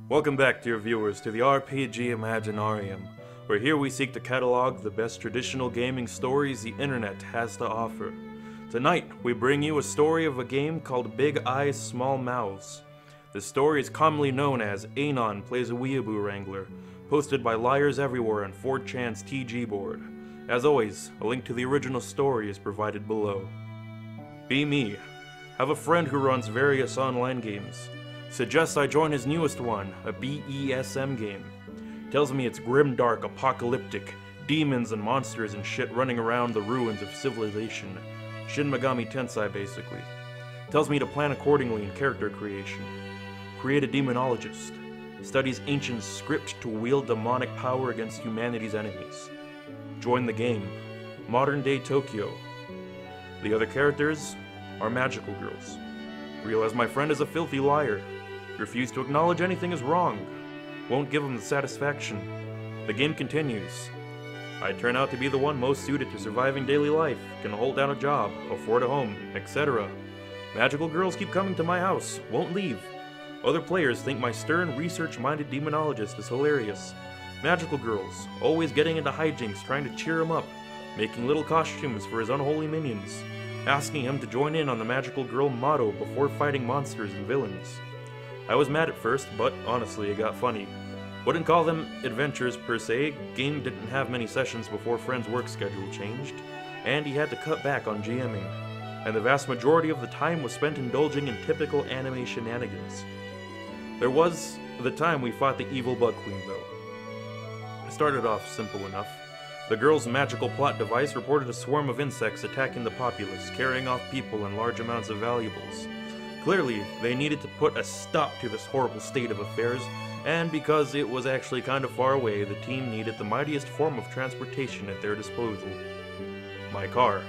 Welcome back, dear viewers, to the RPG Imaginarium, where here we seek to catalog the best traditional gaming stories the internet has to offer. Tonight, we bring you a story of a game called Big Eyes, Small Mouths. The story is commonly known as Anon Plays a Weeaboo Wrangler, posted by Liars Everywhere on 4chan's TG board. As always, a link to the original story is provided below. Be me. Have a friend who runs various online games. Suggests I join his newest one, a BESM game. Tells me it's grimdark, apocalyptic, demons and monsters and shit running around the ruins of civilization. Shin Megami Tensei, basically. Tells me to plan accordingly in character creation. Create a demonologist. Studies ancient script to wield demonic power against humanity's enemies. Join the game. Modern day Tokyo. The other characters are magical girls. Realize my friend is a filthy liar. Refuse to acknowledge anything is wrong. Won't give him the satisfaction. The game continues. I turn out to be the one most suited to surviving daily life, can hold down a job, afford a home, etc. Magical girls keep coming to my house, won't leave. Other players think my stern, research-minded demonologist is hilarious. Magical girls, always getting into hijinks, trying to cheer him up, making little costumes for his unholy minions, asking him to join in on the magical girl motto before fighting monsters and villains. I was mad at first, but honestly it got funny. Wouldn't call them adventures per se, game didn't have many sessions before friend's work schedule changed, and he had to cut back on GMing, and the vast majority of the time was spent indulging in typical anime shenanigans. There was the time we fought the evil Bug Queen though. It started off simple enough. The girl's magical plot device reported a swarm of insects attacking the populace, carrying off people and large amounts of valuables. Clearly, they needed to put a stop to this horrible state of affairs, and because it was actually kind of far away, the team needed the mightiest form of transportation at their disposal. My car.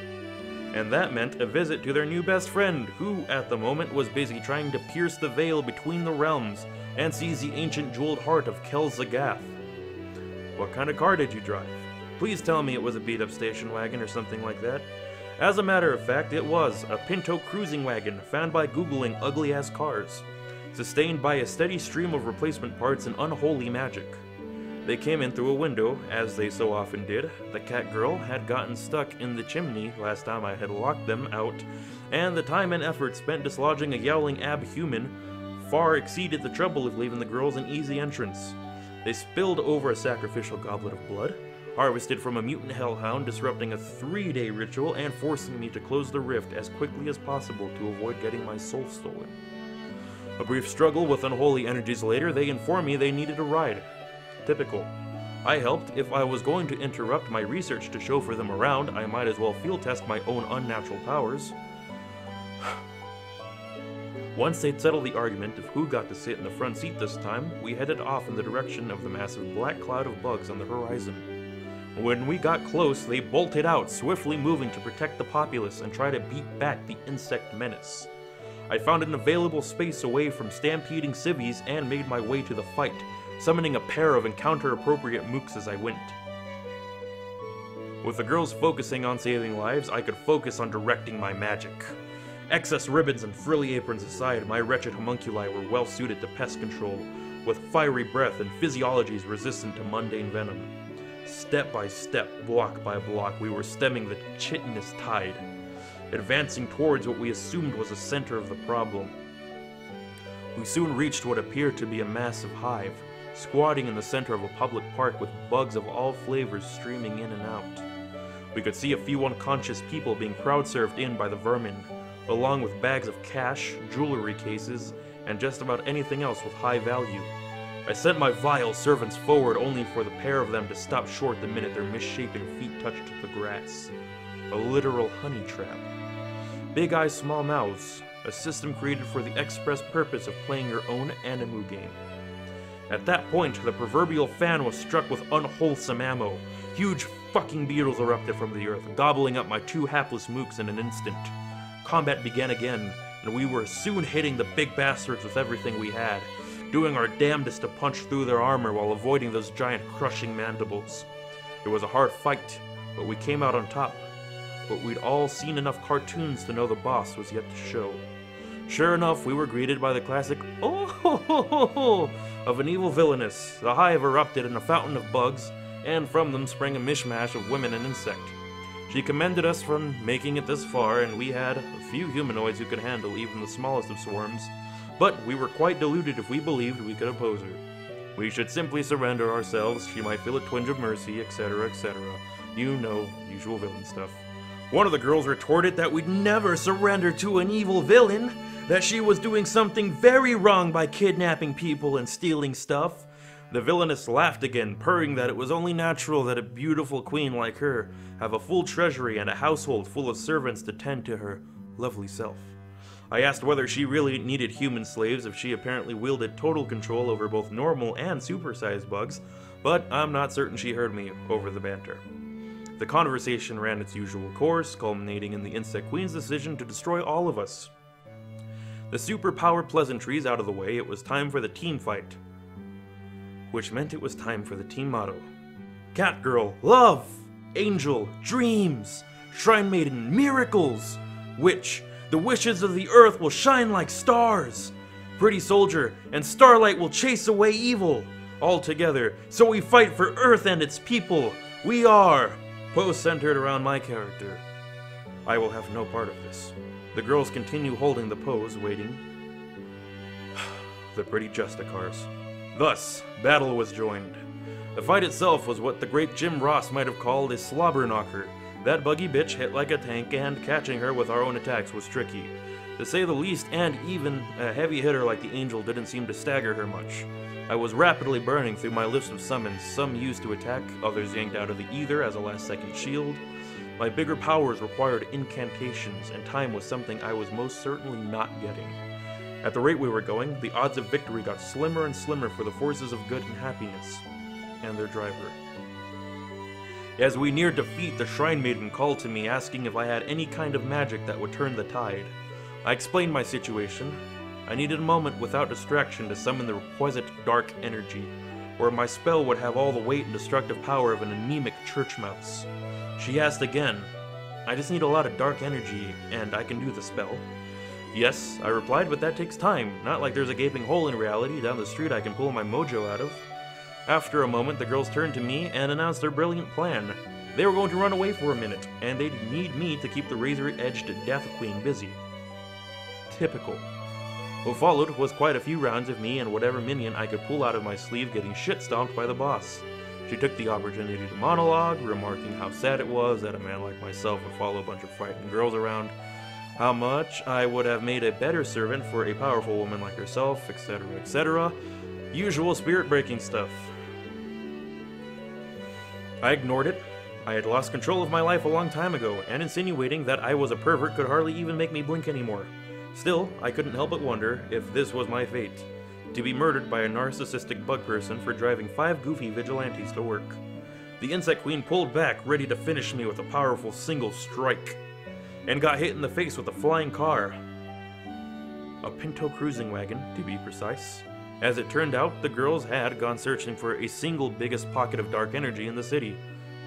And that meant a visit to their new best friend, who, at the moment, was busy trying to pierce the veil between the realms and seize the ancient jeweled heart of Kel Zagath. What kind of car did you drive? Please tell me it was a beat-up station wagon or something like that. As a matter of fact, it was a Pinto cruising wagon found by Googling ugly-ass cars, sustained by a steady stream of replacement parts and unholy magic. They came in through a window, as they so often did. The cat girl had gotten stuck in the chimney last time I had locked them out, and the time and effort spent dislodging a yowling ab-human far exceeded the trouble of leaving the girls an easy entrance. They spilled over a sacrificial goblet of blood, harvested from a mutant hellhound, disrupting a 3-day ritual and forcing me to close the rift as quickly as possible to avoid getting my soul stolen. A brief struggle with unholy energies later, they informed me they needed a ride. Typical. I helped. If I was going to interrupt my research to chauffeur them around, I might as well field test my own unnatural powers. Once they'd settled the argument of who got to sit in the front seat this time, we headed off in the direction of the massive black cloud of bugs on the horizon. When we got close, they bolted out, swiftly moving to protect the populace and try to beat back the Insect Menace. I found an available space away from stampeding civvies and made my way to the fight, summoning a pair of encounter-appropriate mooks as I went. With the girls focusing on saving lives, I could focus on directing my magic. Excess ribbons and frilly aprons aside, my wretched homunculi were well suited to pest control, with fiery breath and physiologies resistant to mundane venom. Step by step, block by block, we were stemming the chitinous tide, advancing towards what we assumed was the center of the problem. We soon reached what appeared to be a massive hive, squatting in the center of a public park with bugs of all flavors streaming in and out. We could see a few unconscious people being crowd-surfed in by the vermin, along with bags of cash, jewelry cases, and just about anything else with high value. I sent my vile servants forward only for the pair of them to stop short the minute their misshapen feet touched the grass. A literal honey trap. Big Eyes, Small Mouths, a system created for the express purpose of playing your own animu game. At that point, the proverbial fan was struck with unwholesome ammo. Huge fucking beetles erupted from the earth, gobbling up my 2 hapless mooks in an instant. Combat began again, and we were soon hitting the big bastards with everything we had, doing our damnedest to punch through their armor while avoiding those giant crushing mandibles. It was a hard fight, but we came out on top. But we'd all seen enough cartoons to know the boss was yet to show. Sure enough, we were greeted by the classic "oh ho ho ho ho" of an evil villainess. The hive erupted in a fountain of bugs, and from them sprang a mishmash of women and insect. She commended us for making it this far, and we had a few humanoids who could handle even the smallest of swarms, but we were quite deluded if we believed we could oppose her. We should simply surrender ourselves, she might feel a twinge of mercy, etc., etc. You know, usual villain stuff. One of the girls retorted that we'd never surrender to an evil villain, that she was doing something very wrong by kidnapping people and stealing stuff. The villainess laughed again, purring that it was only natural that a beautiful queen like her have a full treasury and a household full of servants to tend to her lovely self. I asked whether she really needed human slaves if she apparently wielded total control over both normal and supersized bugs, but I'm not certain she heard me over the banter. The conversation ran its usual course, culminating in the Insect Queen's decision to destroy all of us. The superpower pleasantries out of the way, it was time for the team fight. Which meant it was time for the team motto. Catgirl, love! Angel, dreams! Shrine Maiden, miracles! Witch, the wishes of the earth will shine like stars! Pretty soldier and starlight will chase away evil! All together, so we fight for Earth and its people! We are! Pose centered around my character. I will have no part of this. The girls continue holding the pose, waiting. The pretty Justicars. Thus, battle was joined. The fight itself was what the great Jim Ross might have called a slobber knocker. That buggy bitch hit like a tank, and catching her with our own attacks was tricky, to say the least, and even a heavy hitter like the Angel didn't seem to stagger her much. I was rapidly burning through my list of summons, some used to attack, others yanked out of the ether as a last-second shield. My bigger powers required incantations, and time was something I was most certainly not getting. At the rate we were going, the odds of victory got slimmer and slimmer for the forces of good and happiness, and their driver. As we neared defeat, the Shrine Maiden called to me asking if I had any kind of magic that would turn the tide. I explained my situation. I needed a moment without distraction to summon the requisite dark energy, where my spell would have all the weight and destructive power of an anemic church mouse. She asked again. I just need a lot of dark energy, and I can do the spell. Yes, I replied, but that takes time. Not like there's a gaping hole in reality down the street I can pull my mojo out of. After a moment, the girls turned to me and announced their brilliant plan. They were going to run away for a minute, and they'd need me to keep the razor-edged Death Queen busy. Typical. What followed was quite a few rounds of me and whatever minion I could pull out of my sleeve getting shit-stomped by the boss. She took the opportunity to monologue, remarking how sad it was that a man like myself would follow a bunch of frightened girls around, how much I would have made a better servant for a powerful woman like herself, etc., etc. Usual spirit-breaking stuff. I ignored it. I had lost control of my life a long time ago, and insinuating that I was a pervert could hardly even make me blink anymore. Still, I couldn't help but wonder if this was my fate. To be murdered by a narcissistic bug person for driving 5 goofy vigilantes to work. The Insect Queen pulled back, ready to finish me with a powerful single strike, and got hit in the face with a flying car. A Pinto cruising wagon, to be precise. As it turned out, the girls had gone searching for a single biggest pocket of dark energy in the city,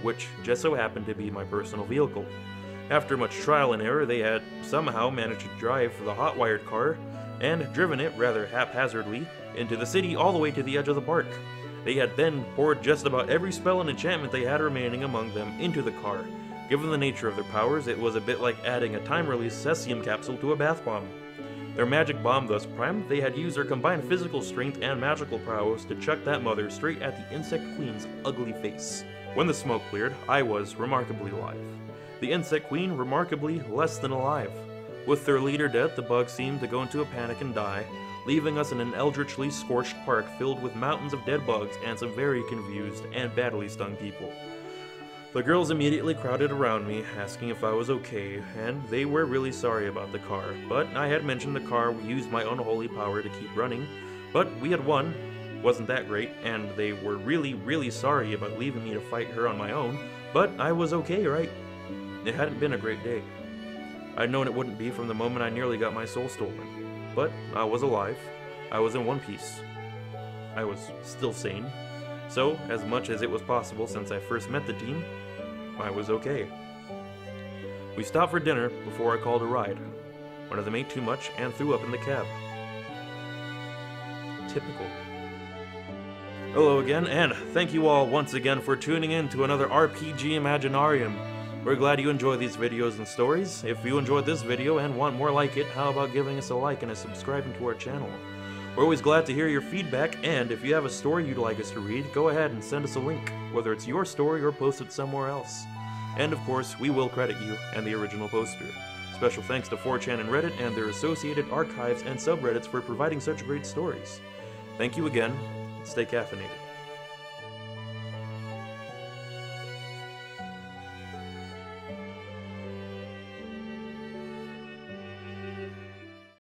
which just so happened to be my personal vehicle. After much trial and error, they had somehow managed to drive the hot-wired car and driven it, rather haphazardly, into the city all the way to the edge of the park. They had then poured just about every spell and enchantment they had remaining among them into the car. Given the nature of their powers, it was a bit like adding a time-release cesium capsule to a bath bomb. Their magic bomb thus primed, they had used their combined physical strength and magical prowess to chuck that mother straight at the Insect Queen's ugly face. When the smoke cleared, I was remarkably alive. The Insect Queen remarkably less than alive. With their leader dead, the bugs seemed to go into a panic and die, leaving us in an eldritchly scorched park filled with mountains of dead bugs and some very confused and badly stung people. The girls immediately crowded around me, asking if I was okay, and they were really sorry about the car, but I had mentioned the car used my unholy power to keep running, but we had won. Wasn't that great, and they were really sorry about leaving me to fight her on my own, but I was okay, right? It hadn't been a great day. I'd known it wouldn't be from the moment I nearly got my soul stolen, but I was alive. I was in one piece. I was still sane. So, as much as it was possible since I first met the team, I was okay. We stopped for dinner before I called a ride. One of them ate too much and threw up in the cab. Typical. Hello again, and thank you all once again for tuning in to another RPG Imaginarium. We're glad you enjoy these videos and stories. If you enjoyed this video and want more like it, how about giving us a like and subscribing to our channel? We're always glad to hear your feedback, and if you have a story you'd like us to read, go ahead and send us a link, whether it's your story or post it somewhere else. And of course, we will credit you and the original poster. Special thanks to 4chan and Reddit and their associated archives and subreddits for providing such great stories. Thank you again. Stay caffeinated.